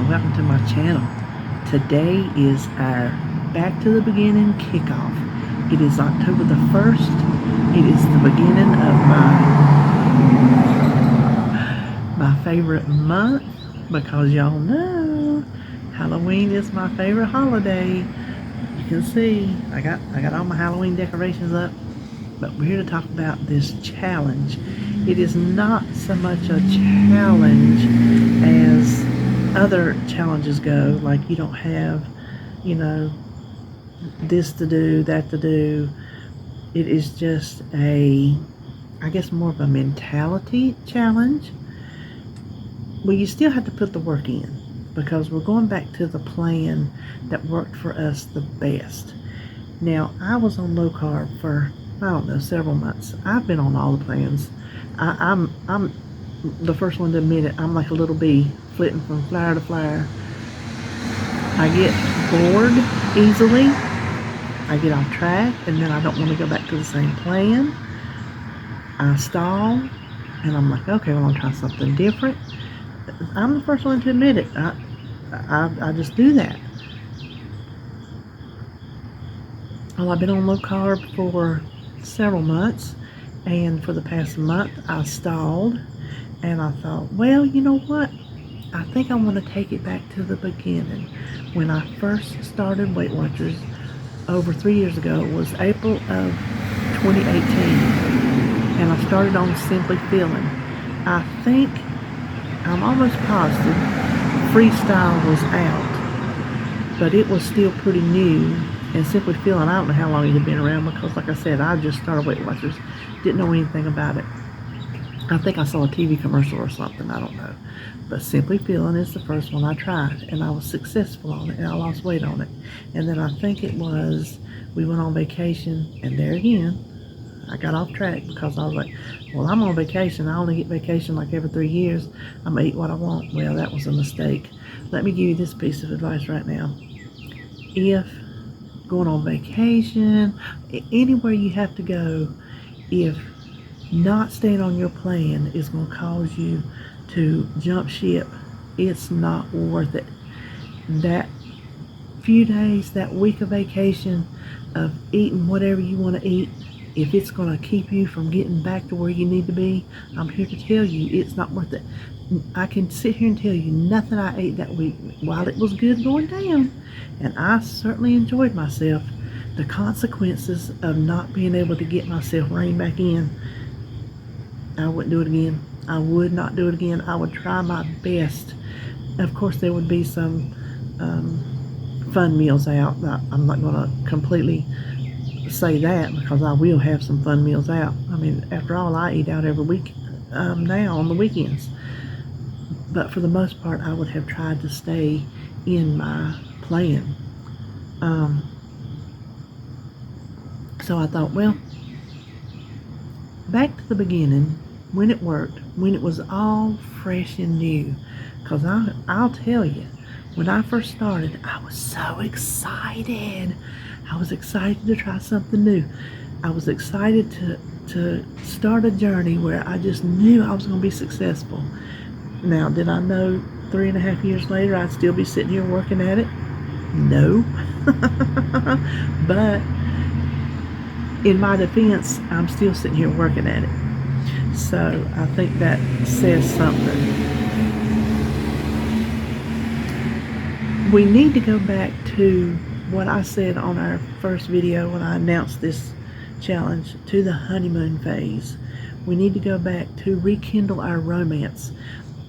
and welcome to my channel. Today is our Back to the Beginning kickoff. It is October the 1st. It is the beginning of my favorite month because y'all know Halloween is my favorite holiday. You can see I got all my Halloween decorations up, but we're here to talk about this challenge. It is not so much a challenge as other challenges go, like you don't have, this to do, that to do. It is just I guess more of a mentality challenge. Well, you still have to put the work in because we're going back to the plan that worked for us the best. Now, I was on low carb for, I don't know, several months. I've been on all the plans. I'm the first one to admit it. I'm like a little bee flitting from flower to flower. I get bored easily. I get off track, and then I don't want to go back to the same plan. I stall, and I'm like, okay, well, I'll try something different. I'm the first one to admit it. I just do that. Well, I've been on low carb for several months, and for the past month I stalled, and I thought, well, you know what, I think I want to take it back to the beginning. When I first started Weight Watchers over 3 years ago, it was April of 2018, and I started on Simply Feeling. I think, I'm almost positive, Freestyle was out, but it was still pretty new. And Simply Feeling, I don't know how long it had been around because, like I said, I just started Weight Watchers, didn't know anything about it. I think I saw a TV commercial or something, I don't know. But Simply Feeling is the first one I tried, and I was successful on it, and I lost weight on it. And then I think it was, we went on vacation, and there again, I got off track because I was like, well, I'm on vacation. I only get vacation like every 3 years. I'm going to eat what I want. Well, that was a mistake. Let me give you this piece of advice right now. If going on vacation, anywhere you have to go, if not staying on your plan is going to cause you to jump ship, it's not worth it. That few days, that week of vacation, of eating whatever you want to eat, if it's going to keep you from getting back to where you need to be, I'm here to tell you it's not worth it. I can sit here and tell you nothing I ate that week, while it was good going down, and I certainly enjoyed myself, the consequences of not being able to get myself reined back in, I wouldn't do it again. I would not do it again. I would try my best. Of course, there would be some fun meals out. I'm not going to completely say that because I will have some fun meals out. I mean, after all, I eat out every week now on the weekends. But for the most part, I would have tried to stay in my plan. So I thought, well, back to the beginning, when it worked, when it was all fresh and new. Because I'll tell you, when I first started, I was so excited. I was excited to try something new. I was excited to start a journey where I just knew I was going to be successful. Now, did I know 3.5 years later I'd still be sitting here working at it? No. But in my defense, I'm still sitting here working at it. So I think that says something. We need to go back to what I said on our first video when I announced this challenge, to the honeymoon phase. We need to go back to rekindle our romance.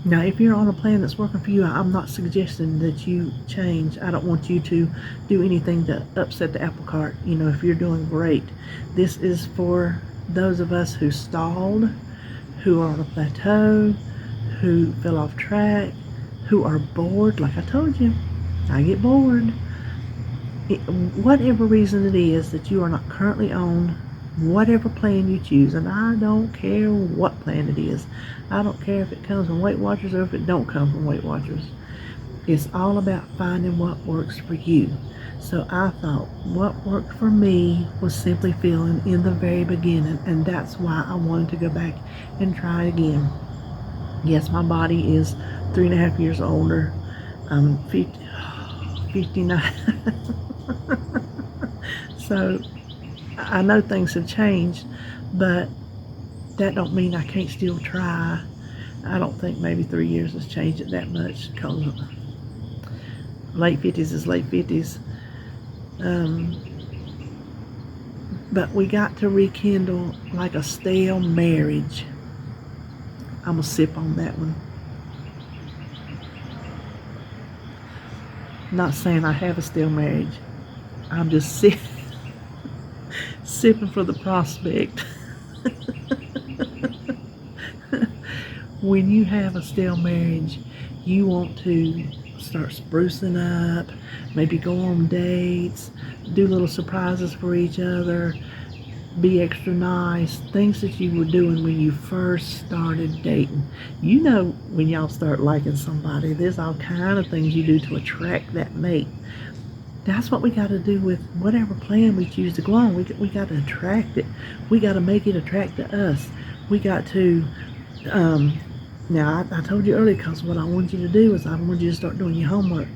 Now, if you're on a plan that's working for you, I'm not suggesting that you change. I don't want you to do anything to upset the apple cart. If you're doing great. This is for those of us who stalled, who are on a plateau, who fell off track, who are bored. Like I told you, I get bored. Whatever reason it is that you are not currently on whatever plan you choose, and I don't care what plan it is. I don't care if it comes from Weight Watchers or if it don't come from Weight Watchers. It's all about finding what works for you. So I thought what worked for me was Simply Feeling in the very beginning, and that's why I wanted to go back and try it again. Yes, my body is 3.5 years older. I'm 59. So I know things have changed, but that don't mean I can't still try. I don't think maybe 3 years has changed it that much, because late 50s is late 50s. But we got to rekindle like a stale marriage. I'm going to sip on that one. Not saying I have a stale marriage. I'm just sipping for the prospect. When you have a stale marriage, you want to start sprucing up, maybe go on dates, do little surprises for each other, be extra nice, things that you were doing when you first started dating. You know, when y'all start liking somebody, there's all kind of things you do to attract that mate. That's what we got to do with whatever plan we choose to go on. We got to attract it. We got to make it attract to us. We got to, now I told you earlier, because what I want you to do is I want you to start doing your homework.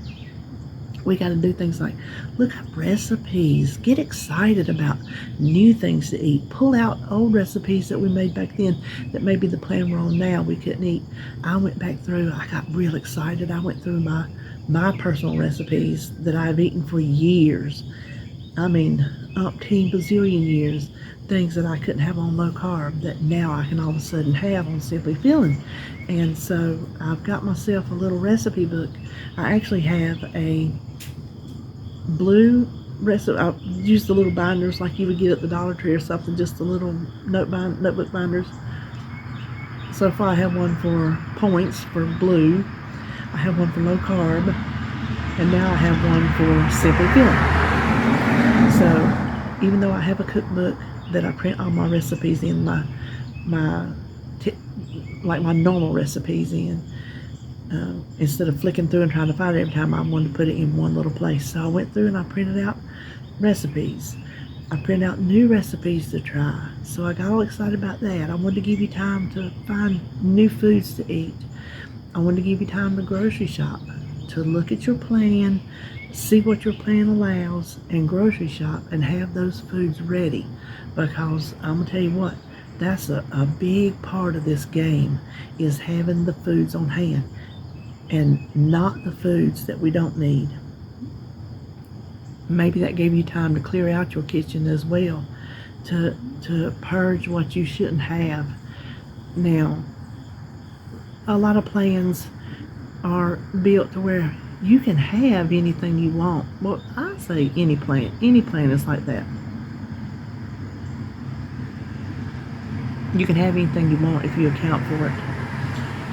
We got to do things like look up recipes, get excited about new things to eat, pull out old recipes that we made back then that maybe the plan we're on now we couldn't eat. I went back through, I got real excited. I went through my personal recipes that I've eaten for years. I mean, umpteen bazillion years. Things that I couldn't have on low carb that now I can all of a sudden have on Simply Feeling. And so I've got myself a little recipe book. I actually have a blue recipe. I use the little binders like you would get at the Dollar Tree or something, just the little notebook binders. So far I have one for points for blue, I have one for low carb, and now I have one for Simply Feeling. So even though I have a cookbook that I print all my recipes in, like my normal recipes in, instead of flicking through and trying to find it every time, I wanted to put it in one little place. So I went through and I printed out recipes. I printed out new recipes to try. So I got all excited about that. I wanted to give you time to find new foods to eat. I wanted to give you time to grocery shop, to look at your plan, see what your plan allows, and grocery shop and have those foods ready. Because I'm going to tell you what, that's a big part of this game, is having the foods on hand and not the foods that we don't need. Maybe that gave you time to clear out your kitchen as well, to purge what you shouldn't have. Now, a lot of plans are built to where you can have anything you want. Well, I say any plan is like that. You can have anything you want if you account for it.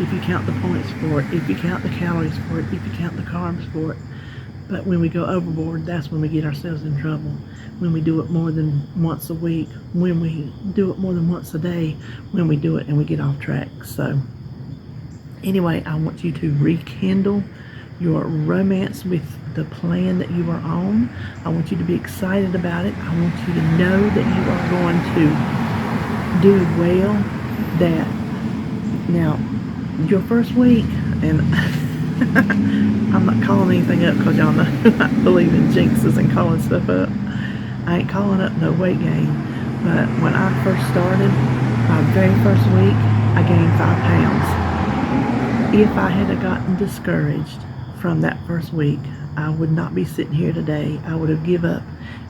If you count the points for it, if you count the calories for it, if you count the carbs for it. But when we go overboard, that's when we get ourselves in trouble. When we do it more than once a week, when we do it more than once a day, when we do it and we get off track. So anyway, I want you to rekindle your romance with the plan that you are on. I want you to be excited about it. I want you to know that you are going to do well. That now, your first week, and I'm not calling anything up because y'all know I believe in jinxes and calling stuff up. I ain't calling up no weight gain. But when I first started, my very first week, I gained 5 pounds. If I had gotten discouraged from that first week, I would not be sitting here today. I would have given up,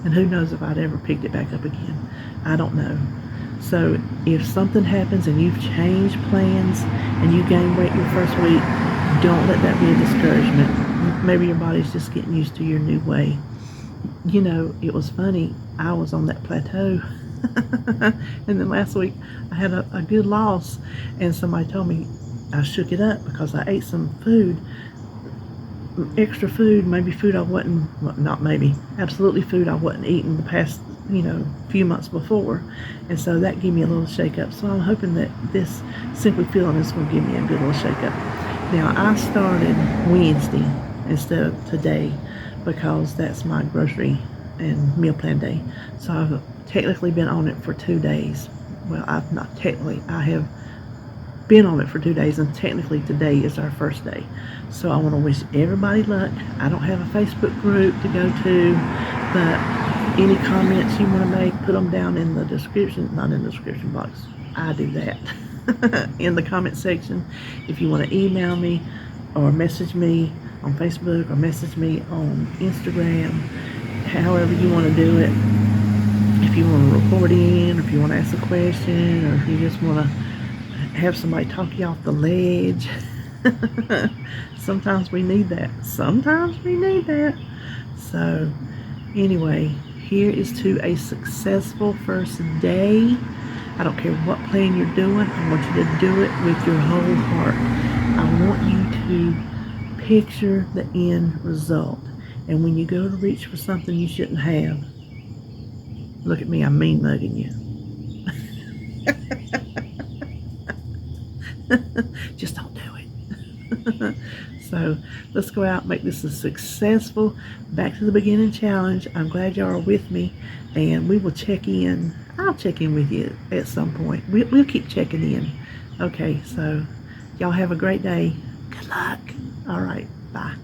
and who knows if I'd ever picked it back up again. I don't know. So if something happens and you've changed plans and you gain weight your first week, don't let that be a discouragement. Maybe your body's just getting used to your new way. You know, it was funny. I was on that plateau. And then last week I had a good loss, and somebody told me I shook it up because I ate some food, extra food, maybe food I wasn't, well, not maybe, absolutely food I wasn't eating the past, few months before. And so that gave me a little shake up. So I'm hoping that this Simply Feeling is going to give me a good little shake up. Now, I started Wednesday instead of today because that's my grocery and meal plan day. So I've technically been on it for 2 days. Well, I've not technically. I have been on it for 2 days, and technically today is our first day. So I want to wish everybody luck. I don't have a Facebook group to go to, but any comments you want to make, put them down in the description, not in the description box. I do that. In the comment section. If you want to email me or message me on Facebook or message me on Instagram, however you want to do it. If you want to report in, or if you want to ask a question, or if you just want to have somebody talk you off the ledge. Sometimes we need that. So anyway, here is to a successful first day. I don't care what plan you're doing. I want you to do it with your whole heart. I want you to picture the end result. And when you go to reach for something you shouldn't have, look at me, I'm mean mugging you. Just don't do it. So let's go out and make this a successful back to the beginning challenge. I'm glad y'all are with me, and we will check in. I'll check in with you at some point. We'll keep checking in. Okay, so y'all have a great day. Good luck. All right, bye.